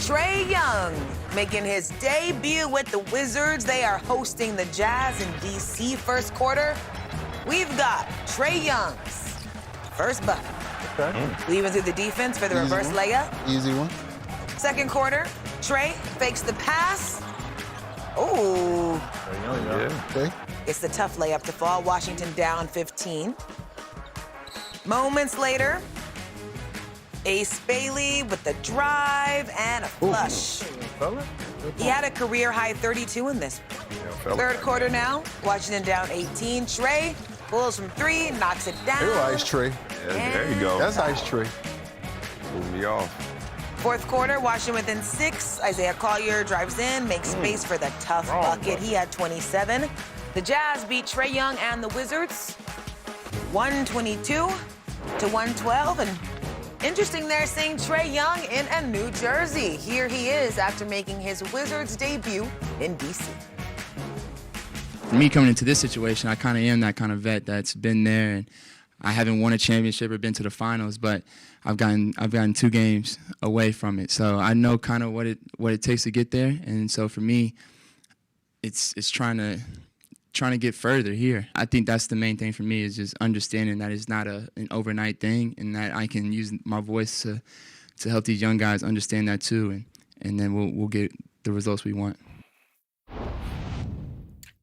Trae Young making his debut with the Wizards. They are hosting the Jazz in D.C. first quarter. We've got Trae Young's first bucket. Okay. Leaving through the defense for the reverse layup. Easy one. Second quarter, Trae fakes the pass. Ooh. Yeah. Okay. It's the tough layup to fall. Washington down 15. Moments later, Ace Bailey with the drive and a flush. He had a career-high 32 in this. Third quarter now, Washington down 18. Trae pulls from three, knocks it down. Hey, ice Trae. Yeah, there you go. That's ice Trae. Move me off. Fourth quarter, Washington within 6. Isaiah Collier drives in, makes space for the tough bucket. He had 27. The Jazz beat Trae Young and the Wizards 122 to 112. And interesting they're seeing Trae Young in a New Jersey. Here he is after making his Wizards debut in D.C. For me, coming into this situation, I kind of am that kind of vet that's been there, and I haven't won a championship or been to the finals, but I've gotten 2 games away from it. So I know kind of what it takes to get there, and so for me, it's trying to get further here. I think that's the main thing for me, is just understanding that it's not an overnight thing, and that I can use my voice to help these young guys understand that too, and then we'll get the results we want.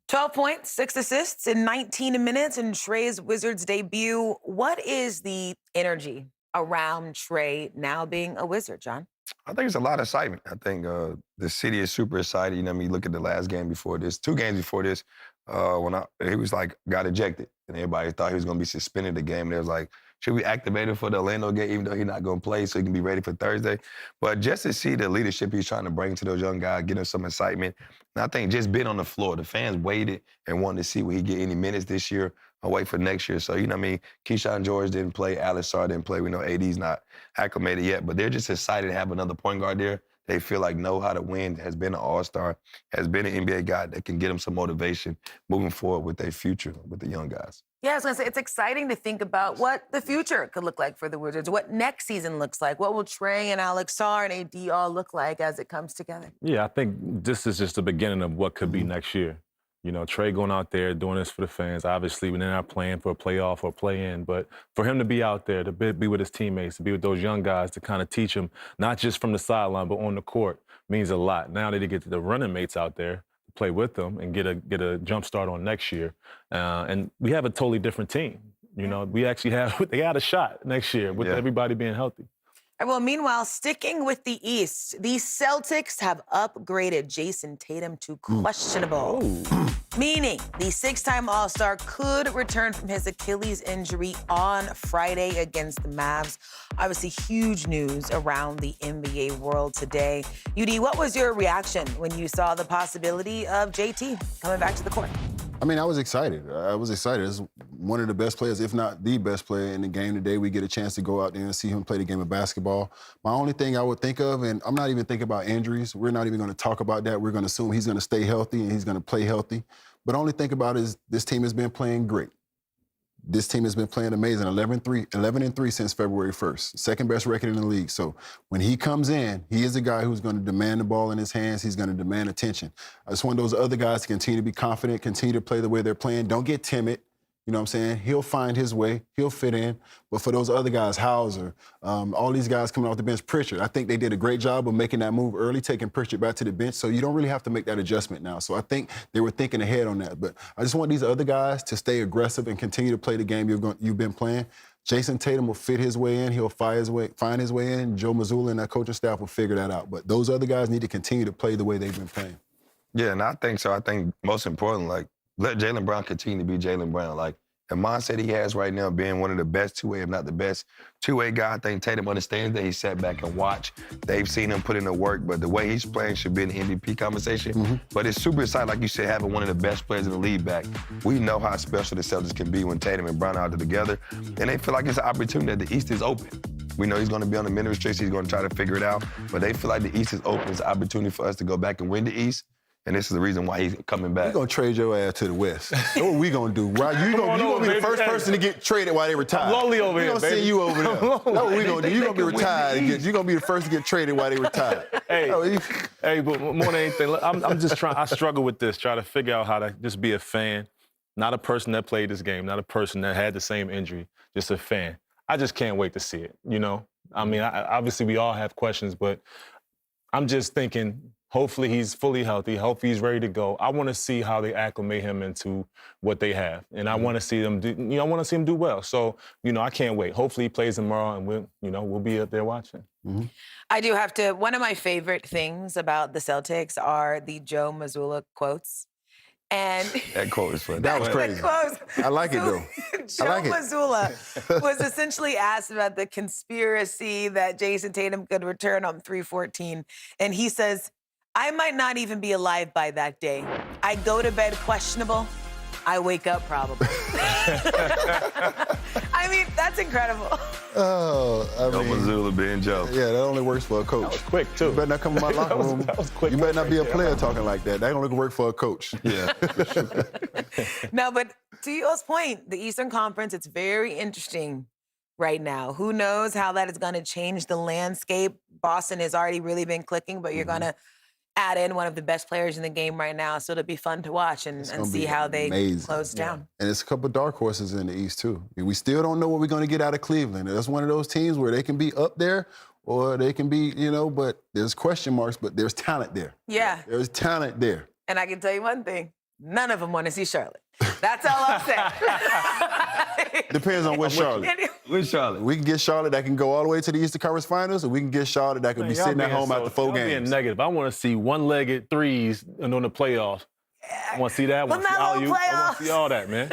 12 points, 6 assists in 19 minutes in Trae's Wizards debut. What is the energy around Trae now being a Wizard, John? I think there's a lot of excitement. I think the city is super excited. You know what I mean? Look at the last game before this, 2 games before this, when he was like, got ejected. And everybody thought he was going to be suspended the game. And it was like, should we activate him for the Orlando game, even though he's not going to play, so he can be ready for Thursday? But just to see the leadership he's trying to bring to those young guys, get them some excitement. And I think just being on the floor, the fans waited and wanted to see will he get any minutes this year or wait for next year. So, you know what I mean? Keyshawn George didn't play. Alex Sarr didn't play. We know AD's not acclimated yet. But they're just excited to have another point guard there. They feel like know how to win, has been an all-star, has been an NBA guy that can get them some motivation moving forward with their future with the young guys. Yeah, I was going to say, it's exciting to think about what the future could look like for the Wizards, what next season looks like. What will Trae and Alex Sarr and AD all look like as it comes together? Yeah, I think this is just the beginning of what could be next year. You know, Trae going out there doing this for the fans. Obviously, we're not playing for a playoff or play-in, but for him to be out there, to be with his teammates, to be with those young guys, to kind of teach them, not just from the sideline, but on the court, means a lot. Now they get the running mates out there, play with them and get a jump start on next year. And we have a totally different team. You know, we actually they got a shot next year with everybody being healthy. Well, meanwhile, sticking with the East, the Celtics have upgraded Jayson Tatum to questionable, meaning the 6-time All-Star could return from his Achilles injury on Friday against the Mavs. Obviously, huge news around the NBA world today. UD, what was your reaction when you saw the possibility of JT coming back to the court? I mean, I was excited. It's one of the best players, if not the best player in the game today. We get a chance to go out there and see him play the game of basketball. My only thing I would think of, and I'm not even thinking about injuries. We're not even going to talk about that. We're going to assume he's going to stay healthy and he's going to play healthy. But only think about is this team has been playing great. This team has been playing amazing, 11-3 since February 1st, second best record in the league. So when he comes in, he is a guy who's going to demand the ball in his hands. He's going to demand attention. I just want those other guys to continue to be confident, continue to play the way they're playing. Don't get timid. You know what I'm saying? He'll find his way. He'll fit in. But for those other guys, Hauser, all these guys coming off the bench, Pritchard, I think they did a great job of making that move early, taking Pritchard back to the bench. So you don't really have to make that adjustment now. So I think they were thinking ahead on that. But I just want these other guys to stay aggressive and continue to play the game you've been playing. Jayson Tatum will fit his way in. He'll find his way in. Joe Mazzulla and that coaching staff will figure that out. But those other guys need to continue to play the way they've been playing. Yeah, and I think so. I think most important, like, let Jaylen Brown continue to be Jaylen Brown. Like, the mindset he has right now, being one of the best two-way, if not the best two-way guy, I think Tatum understands that. He sat back and watched. They've seen him put in the work, but the way he's playing should be in the MVP conversation. But it's super exciting, like you said, having one of the best players in the league back. We know how special the Celtics can be when Tatum and Brown are out together, and they feel like it's an opportunity that the East is open. We know he's going to be on the minute restriction. He's going to try to figure it out, but they feel like the East is open. It's an opportunity for us to go back and win the East. And this is the reason why he's coming back. We're going to trade your ass to the West. That's what we going to do, right? You're going to be the first person to get traded while they retire. I'm lonely over here, We're going to send you over there. That's what we're going to do. You're going to be retired. You're going to be the first to get traded while they retire. Hey, but more than anything, I'm just trying. I struggle with this, trying to figure out how to just be a fan, not a person that played this game, not a person that had the same injury, just a fan. I just can't wait to see it, you know? I mean, obviously we all have questions, but I'm just thinking, hopefully he's fully healthy. Hopefully he's ready to go. I want to see how they acclimate him into what they have, and I want to see them do. You know, I want to see him do well. So, you know, I can't wait. Hopefully he plays tomorrow, and we'll be up there watching. Mm-hmm. I do have to. One of my favorite things about the Celtics are the Joe Mazzulla quotes. And that quote is funny. That was crazy. I like it, though. Joe Mazzulla was essentially asked about the conspiracy that Jayson Tatum could return on 3/14. And he says, I might not even be alive by that day. I go to bed questionable. I wake up probable. I mean, that's incredible. Oh, I mean, Mazzulla being Joe. Yeah, that only works for a coach. That was quick, too. You better not come in my locker room. That was quick. You better not be a player talking like that. That only work for a coach. Yeah. No, but to y'all's point, the Eastern Conference, it's very interesting right now. Who knows how that is going to change the landscape? Boston has already really been clicking, but you're going to add in one of the best players in the game right now, so it'll be fun to watch and see how they close down. And it's a couple of dark horses in the East, too. I mean, we still don't know what we're going to get out of Cleveland. That's one of those teams where they can be up there or they can be, but there's question marks, but there's talent there. Yeah. There's talent there. And I can tell you one thing. None of them want to see Charlotte. That's all I'm saying. Depends on what Charlotte. With Charlotte. We can get Charlotte that can go all the way to the Eastern Conference Finals, or we can get Charlotte that can be sitting at home after 4 games. Being negative. I want to see one-legged threes in the playoffs. I want to see that. I want to see alley-oop. I want to see all that, man.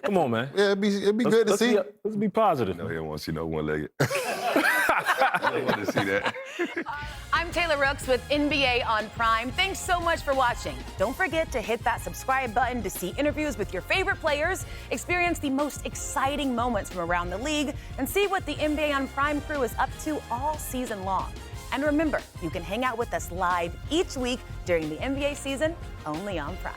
Come on, man. Yeah, it'd be good to see. Let's be positive. No, he don't want to see no one-legged. I don't want to see that. I'm Taylor Rooks with NBA on Prime. Thanks so much for watching. Don't forget to hit that subscribe button to see interviews with your favorite players, experience the most exciting moments from around the league, and see what the NBA on Prime crew is up to all season long. And remember, you can hang out with us live each week during the NBA season, only on Prime.